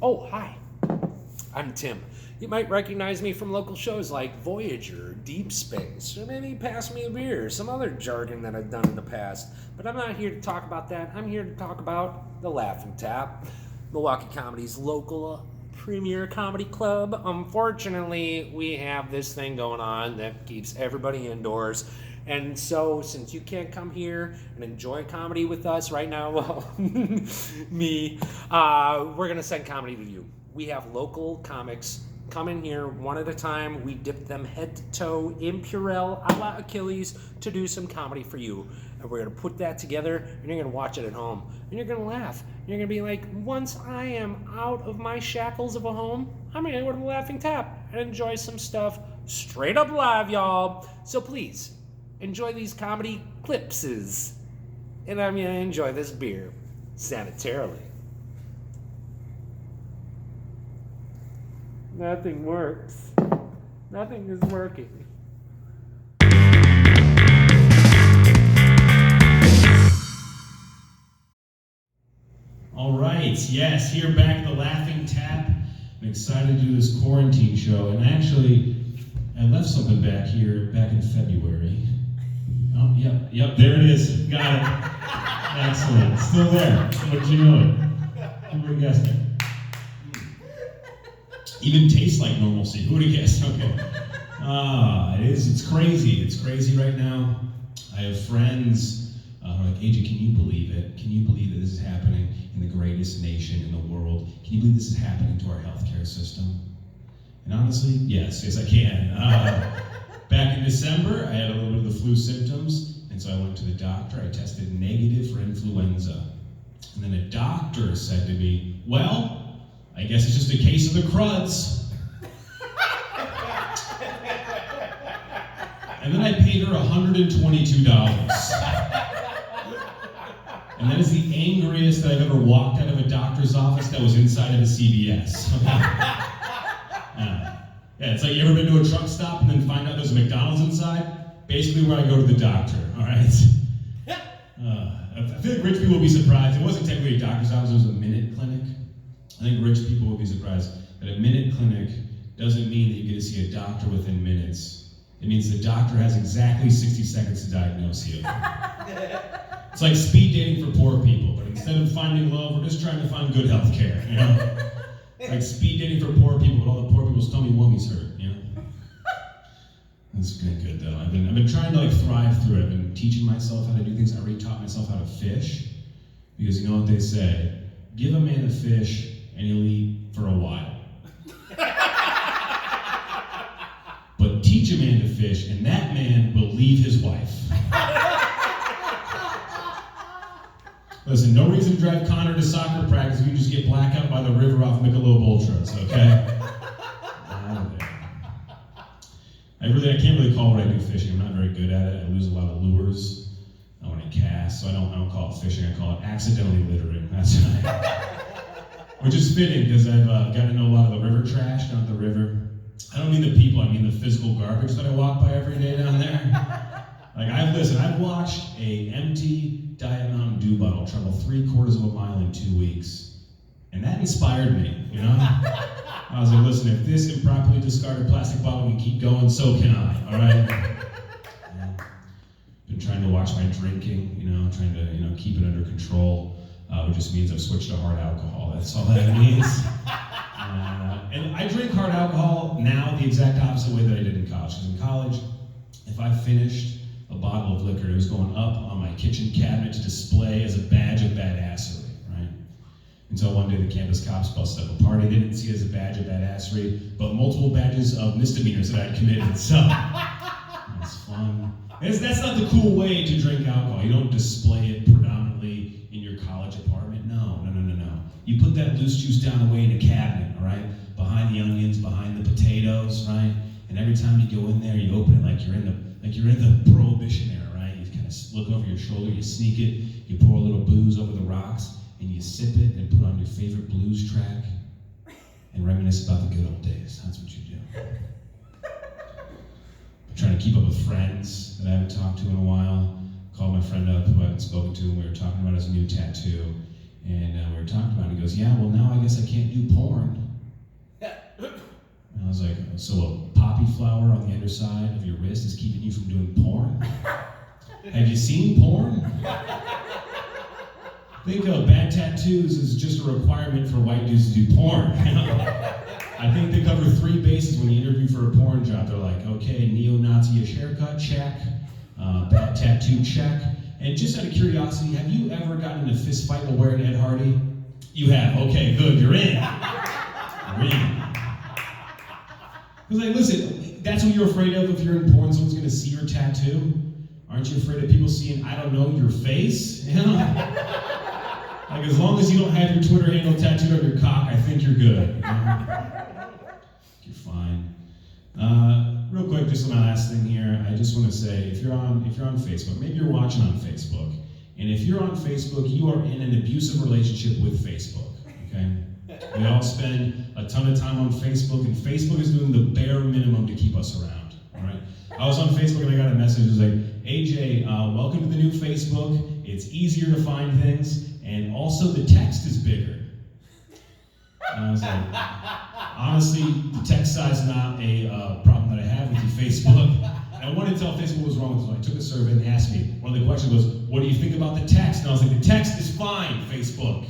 Oh, hi. I'm Tim. You might recognize me from local shows like Voyager, Deep Space, or maybe Pass Me a Beer, some other jargon that I've done in the past. But I'm not here to talk about that. I'm here to talk about the Laughing Tap, Milwaukee Comedy's local premier comedy club. Unfortunately, we have this thing going on that keeps everybody indoors. And so, since you can't come here and enjoy comedy with us right now, well, me, we're going to send comedy to you. We have local comics come in here one at a time. We dip them head to toe in Purell a la Achilles to do some comedy for you. And we're going to put that together, and you're going to watch it at home. And you're going to laugh. You're going to be like, once I am out of my shackles of a home, I'm going to go to the Laughing Tap and enjoy some stuff straight up live, y'all. So please, enjoy these comedy clipses. And I'm going to enjoy this beer sanitarily. Nothing works. Nothing is working. All right, yes, here back at the Laughing Tap. I'm excited to do this quarantine show. And actually, I left something back here back in February. Oh, yep, there it is. Got it. Excellent. Still there. What you know it? Who would have guessed it? Even tastes like normalcy. Who would have guessed? Okay. It's crazy. It's crazy right now. I have friends who are like, AJ, can you believe it? Can you believe that this is happening in the greatest nation in the world? Can you believe this is happening to our healthcare system? And honestly, yes, I can. Back in December, I had a little bit of the flu symptoms, and so I went to the doctor. I tested negative for influenza. And then the doctor said to me, well, I guess it's just a case of the cruds. And then I paid her $122. And that is the angriest that I've ever walked out of a doctor's office that was inside of a CVS. Yeah, it's like you ever been to a truck stop and then find out there's a McDonald's inside? Basically where I go to the doctor, all right? I feel like rich people will be surprised. It wasn't technically a doctor's office, it was a minute clinic. I think rich people will be surprised that a minute clinic doesn't mean that you get to see a doctor within minutes. It means the doctor has exactly 60 seconds to diagnose you. It's like speed dating for poor people, but instead of finding love, we're just trying to find good health care, you know? It's like speed dating for poor people, but all the poor people's tummy wummies hurt, you know? That's been good though. I've been trying to thrive through it. I've been teaching myself how to do things. I already taught myself how to fish, because you know what they say, give a man a fish and he'll eat for a while. But teach a man to fish and that man will leave his wife. Listen, no reason to drive Connor to soccer practice if you just get blackout by the river off Michelob Ultras, okay? I can't really call what I do fishing. I'm not very good at it. I lose a lot of lures when I cast, so I don't call it fishing. I call it accidentally littering. That's right. Which is fitting because I've got to know a lot of the river trash down at the river. I don't mean the people, I mean the physical garbage that I walk by every day down there. I've watched a empty Diet Mountain Dew bottle travel 3/4 of a mile in 2 weeks. And that inspired me, you know? I was like, listen, if this improperly discarded plastic bottle can keep going, so can I, all right? Been trying to watch my drinking, trying to, keep it under control, which just means I've switched to hard alcohol. That's all that means. And I drink hard alcohol now the exact opposite way that I did in college. Because in college, if I finished a bottle of liquor, it was going up on my kitchen cabinet to display as a badge of badassery, right? Until one day the campus cops busted up a party. They didn't see it as a badge of badassery, but multiple badges of misdemeanors that I'd committed. So, it's fun. That's not the cool way to drink alcohol. You don't display it predominantly in your college apartment. No. You put that loose juice down away in a cabinet, all right? Behind the onions, behind the potatoes, right? And every time you go in there, you open it like you're in the Prohibition era, right? You kind of look over your shoulder, you sneak it, you pour a little booze over the rocks, and you sip it and put on your favorite blues track and reminisce about the good old days. That's what you do. I'm trying to keep up with friends that I haven't talked to in a while. Called my friend up who I haven't spoken to, and we were talking about his new tattoo. And we were talking about it. He goes, yeah, well, now I guess I can't do porn. And I was like, so a poppy flower on the underside of your wrist is keeping you from doing porn? Have you seen porn? Think of bad tattoos as just a requirement for white dudes to do porn. I think they cover 3 bases when you interview for a porn job. They're like, okay, neo-Nazi-ish haircut, check. Bad tattoo, check. And just out of curiosity, have you ever gotten in a fist fight while wearing Ed Hardy? You have. Okay, good. You're in. You're in. Because, like, listen, that's what you're afraid of if you're in porn. Someone's going to see your tattoo. Aren't you afraid of people seeing, I don't know, your face? You know? Like, as long as you don't have your Twitter handle tattooed on your cock, I think you're good. You know? You're fine. Real quick, just my last thing here. I just want to say, if you're on Facebook, maybe you're watching on Facebook, and if you're on Facebook, you are in an abusive relationship with Facebook. Okay? We all spend a ton of time on Facebook, and Facebook is doing the bare minimum to keep us around. All right? I was on Facebook and I got a message. It was like, AJ, welcome to the new Facebook. It's easier to find things, and also the text is bigger. And I was like, honestly, the text size is not a problem that I have with your Facebook. And I wanted to tell Facebook what was wrong with it, so I took a survey and they asked me. One of the questions was, what do you think about the text? And I was like, the text is fine, Facebook.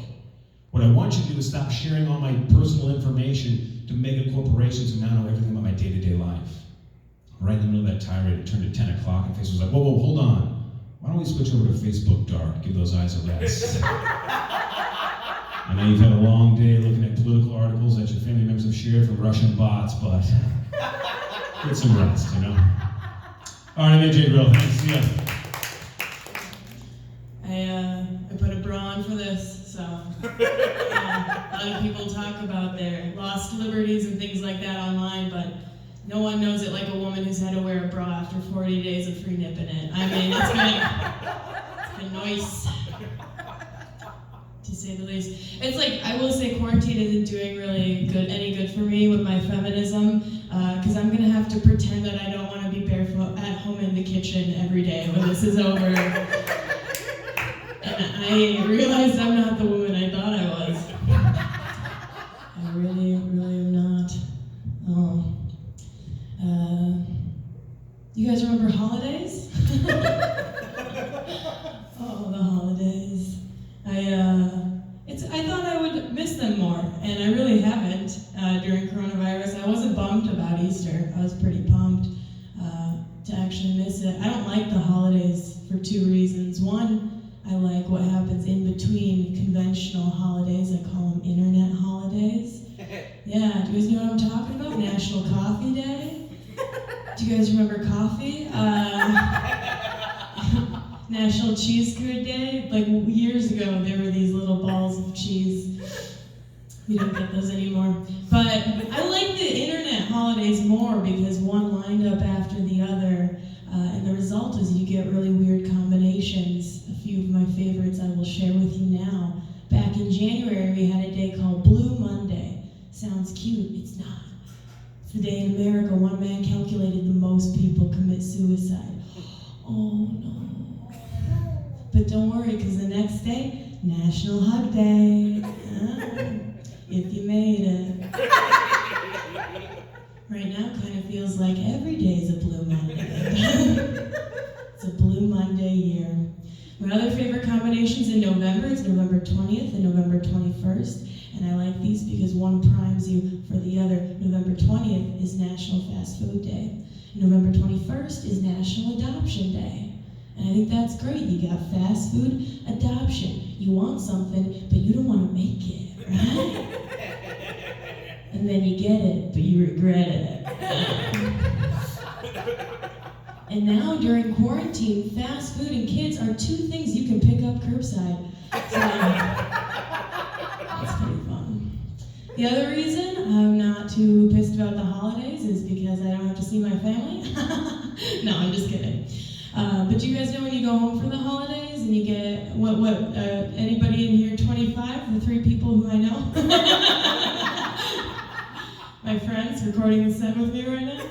What I want you to do is stop sharing all my personal information to mega corporations who now know everything about my day-to-day life. Right in the middle of that tirade, it turned to 10 o'clock, and Facebook was like, whoa, hold on. Why don't we switch over to Facebook Dark, give those eyes a rest. I know you've had a long day looking at political articles that your family members have shared from Russian bots, but get some rest, you know? All right, I'm AJ Grill. Thanks. See ya. I put a bra on for this, so a lot of people talk about their lost liberties and things like that online, but no one knows it like a woman who's had to wear a bra after 40 days of free nipping it. I mean, it's been nice, to say the least. It's like, I will say quarantine isn't doing really any good for me with my feminism, because I'm gonna have to pretend that I don't want to be barefoot at home in the kitchen every day when this is over. And I realized I'm not the woman I thought I was. I really, really am not. Oh. You guys remember holidays? Oh, the holidays. I thought I would miss them more, and I really haven't during coronavirus. I wasn't bummed about Easter. I was pretty pumped to actually miss it. I don't like the holidays for 2 reasons. One, I like what happens in between conventional holidays. I call them internet holidays. Yeah, do you guys know what I'm talking about? National Coffee Day. Do you guys remember coffee? National Cheese Curd Day. Like years ago, there were these little balls of cheese. We don't get those anymore. But I like the internet holidays more because one lined up after the other. And the result is you get really weird combinations. A few of my favorites I will share with you now. Back in January, we had a day called Blue Monday. Sounds cute, it's not. It's the day in America one man calculated the most people commit suicide. Oh no. But don't worry, because the next day, National Hug Day. If you made it. Right now kind of feels like every day is a Blue Monday. It's a Blue Monday year. My other favorite combinations in November is November 20th and November 21st. And I like these because one primes you for the other. November 20th is National Fast Food Day. November 21st is National Adoption Day. And I think that's great. You got fast food, adoption. You want something, but you don't want to make it, right? And then you get it, but you regret it. And now during quarantine, fast food and kids are 2 things you can pick up curbside. So that's pretty fun. The other reason I'm not too pissed about the holidays is because I don't have to see my family. No, I'm just kidding. But do you guys know when you go home for the holidays and you get, anybody in here 25? The 3 people who I know? My friends recording the set with me right now.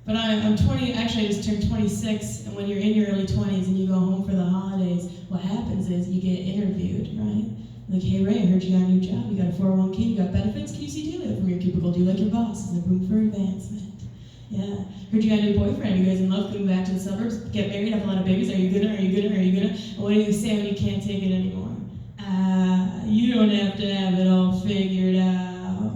But I'm 20, actually I just turned 26, and when you're in your early 20s and you go home for the holidays, what happens is you get interviewed, right? Like, hey Ray, I heard you got a new job, you got a 401k, you got benefits, can you see daylight from your cubicle? Do you like your boss? Is there room for advancement? Yeah. Heard you got a new boyfriend, you guys in love, coming back to the suburbs, get married, have a lot of babies, are you gonna? And what do you say when you can't take it anymore? You don't have to have it all figured out.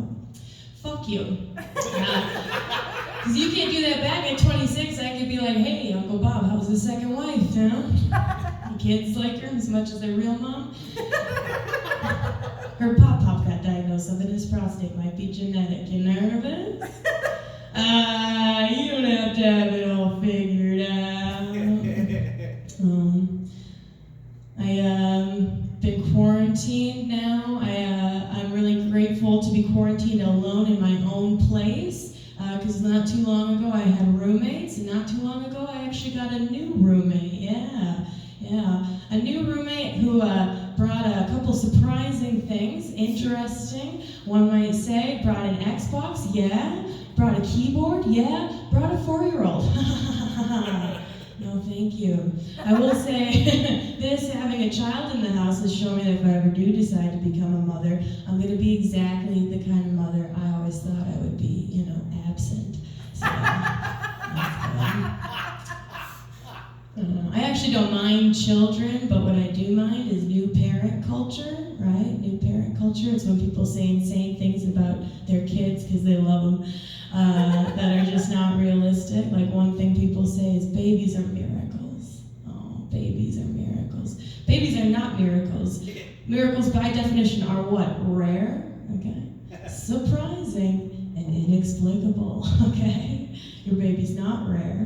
Fuck you. Because you can't do that back at 26, I could be like, hey, Uncle Bob, how was the second wife, you know? Your kids like her as much as their real mom? Her pop-pop got diagnosed, something his prostate might be genetic. You nervous? You don't have to have it all figured out. I've been quarantined now. I'm really grateful to be quarantined alone in my own place. Because not too long ago I had roommates, and not too long ago I actually got a new roommate. Yeah. A new roommate who brought a couple surprising things, interesting, one might say. Brought an Xbox, yeah. Brought a keyboard, yeah. Brought a 4-year-old. No, thank you. I will say this, having a child in the house has shown me that if I ever do decide to become a mother, I'm going to be exactly the kind of mother I always thought I would be, absent. So, I actually don't mind children, but what I do mind is new parent culture, right? New parent culture. It's when people say insane things about their kids because they love them that are just not realistic. Like one thing people say is babies are miracles. Oh, babies are miracles. Babies are not miracles. Miracles by definition are what? Rare, okay? Surprising and inexplicable, okay? Your baby's not rare.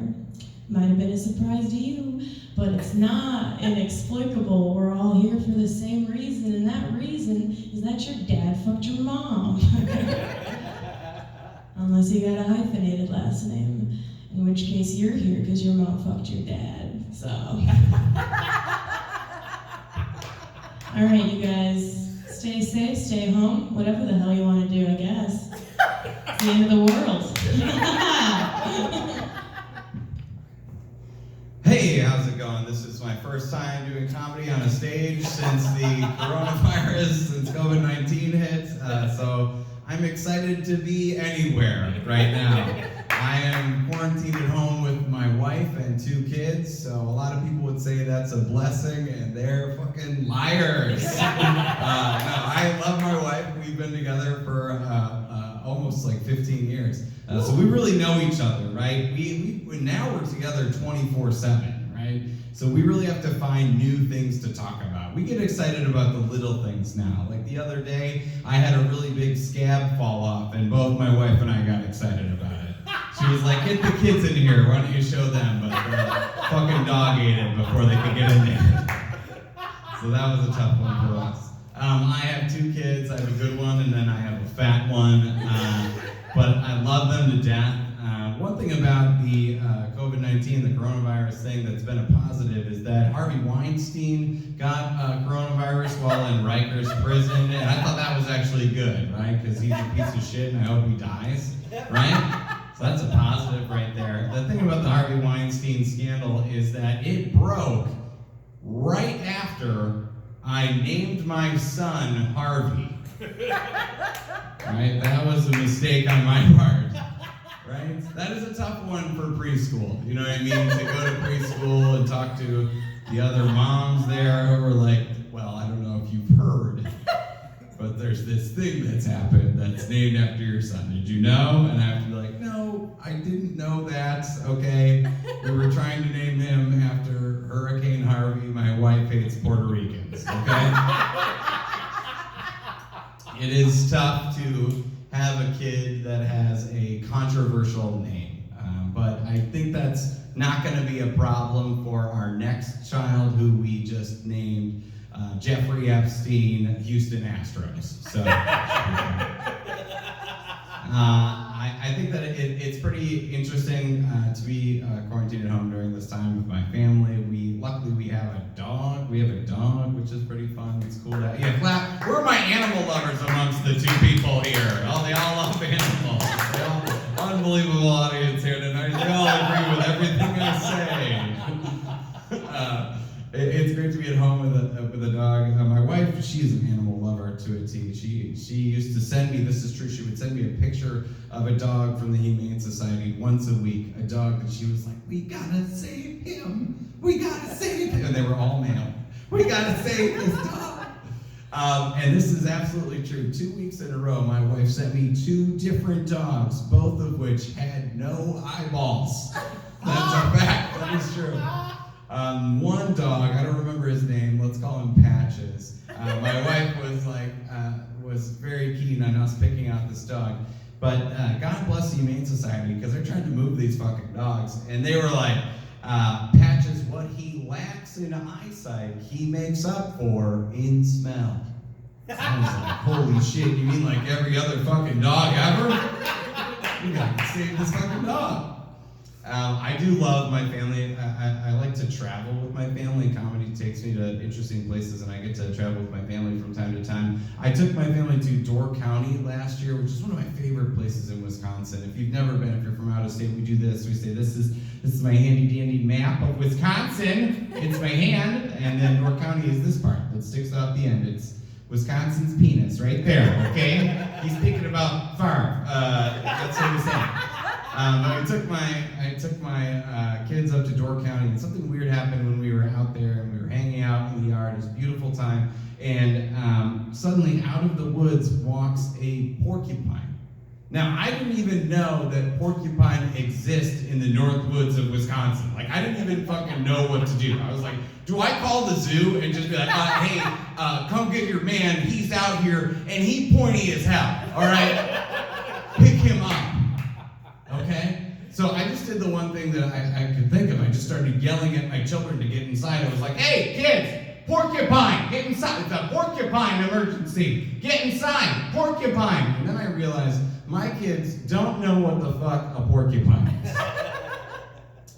Might have been a surprise to you, but it's not inexplicable. We're all here for the same reason, and that reason is that your dad fucked your mom. Unless you got a hyphenated last name, in which case you're here because your mom fucked your dad, so. All right, you guys, stay safe, stay home, whatever the hell you want to do, I guess. It's the end of the world. Hey, how's it going? This is my first time doing comedy on a stage since the coronavirus, since COVID-19 hit, so I'm excited to be anywhere right now. I am quarantined at home with my wife and 2 kids, so a lot of people would say that's a blessing, and they're fucking liars. No, I love my wife. We've been together for almost like 15 years. So we really know each other, right? We now we're together 24/7, right? So we really have to find new things to talk about. We get excited about the little things now. Like the other day, I had a really big scab fall off, and both my wife and I got excited about it. She was like, "Get the kids in here, why don't you show them?" But the fucking dog ate it before they could get in there. So that was a tough one for us. I have 2 kids. I have a good one, and then I have a fat one. But I love them to death. One thing about the COVID-19, the coronavirus thing that's been a positive is that Harvey Weinstein got coronavirus while in Rikers prison, and I thought that was actually good, right? Because he's a piece of shit, and I hope he dies, right? So that's a positive right there. The thing about the Harvey Weinstein scandal is that it broke right after I named my son Harvey. Right? That was a mistake on my part. Right? That is a tough one for preschool. You know what I mean? To go to preschool and talk to the other moms there who are like, well, I don't know if you've heard, but there's this thing that's happened that's named after your son. Did you know? And I have to be like, no, I didn't know that. Okay. We were trying to name him after Hurricane Harvey. My wife hates Puerto Ricans. Okay? It is tough to have a kid that has a controversial name, but I think that's not going to be a problem for our next child, who we just named Jeffrey Epstein, Houston Astros. So I think that it's pretty interesting to be quarantined at home during this time with my family. Luckily we have a dog. We have a dog, which is pretty fun. It's cool to clap. Where are my animal lovers amongst the 2 people here? Oh, they all love animals. They all, unbelievable audience here tonight. They all agree with everything I say. It's great to be at home with a dog. My wife, she's an animal part to it, T. She used to send me, this is true, she would send me a picture of a dog from the Humane Society once a week, a dog that she was like, we gotta save him, we gotta save him, and they were all male. We gotta save this dog. And this is absolutely true. 2 weeks in a row, my wife sent me 2 different dogs, both of which had no eyeballs. That's a fact, that is true. One dog, I don't remember his name, let's call him Patches. My wife was very keen on us picking out this dog. But God bless the Humane Society, because they're trying to move these fucking dogs. And they were like, Patches, what he lacks in eyesight, he makes up for in smell. I was like, holy shit, you mean like every other fucking dog ever? You gotta save this fucking dog. I do love my family. I like to travel with my family. Comedy takes me to interesting places, and I get to travel with my family from time to time. I took my family to Door County last year, which is one of my favorite places in Wisconsin. If you've never been, if you're from out of state, we do this. We say, this is my handy dandy map of Wisconsin. It's my hand, and then Door County is this part that sticks out the end. It's Wisconsin's penis right there, okay? He's thinking about farm. That's what he's saying. I took my kids up to Door County, and something weird happened when we were out there and we were hanging out in the yard. It was a beautiful time, and suddenly out of the woods walks a porcupine. Now, I didn't even know that porcupine exist in the North Woods of Wisconsin. Like, I didn't even fucking know what to do. I was like, do I call the zoo and just be like, hey, come get your man, he's out here, and he pointy as hell, all right? Pick him up, okay? So I just did the one thing that I could think of. I just started yelling at my children to get inside. I was like, hey, kids, porcupine, get inside. It's a porcupine emergency. Get inside, porcupine. And then I realized my kids don't know what the fuck a porcupine is.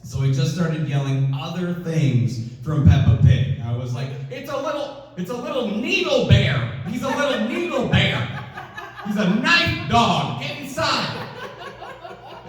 So we just started yelling other things from Peppa Pig. I was like, it's a little needle bear. He's a little needle bear. He's a knife dog. Get inside.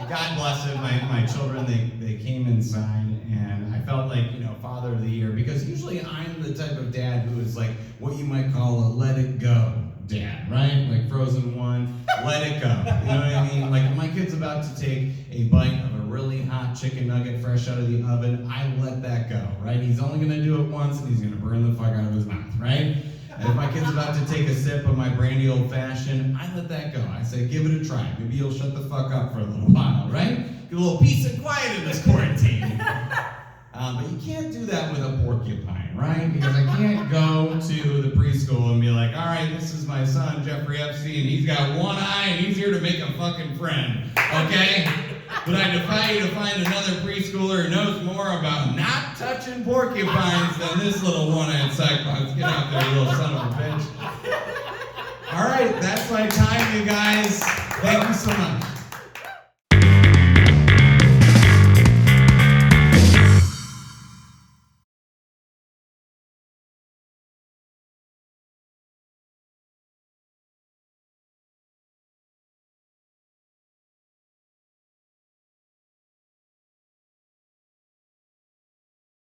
God bless it, my children, they came inside, and I felt like, Father of the Year, because usually I'm the type of dad who is like what you might call a let it go dad, right? Like Frozen 1, let it go. You know what I mean? Like if my kid's about to take a bite of a really hot chicken nugget fresh out of the oven, I let that go, right? He's only gonna do it once, and he's gonna burn the fuck out of his mouth, right? And if my kid's about to take a sip of my brandy old fashioned, I let that go. I say, give it a try. Maybe you'll shut the fuck up for a little while, right? Get a little peace and quiet in this quarantine. But you can't do that with a porcupine, right? Because I can't go to the preschool and be like, all right, this is my son, Jeffrey Epstein. He's got one eye and he's here to make a fucking friend, okay? But I defy you to find another preschooler who knows more about not touching porcupines than this little one-eyed psycho. Get out there, you little son of a bitch. All right, that's my time, you guys. Thank you so much.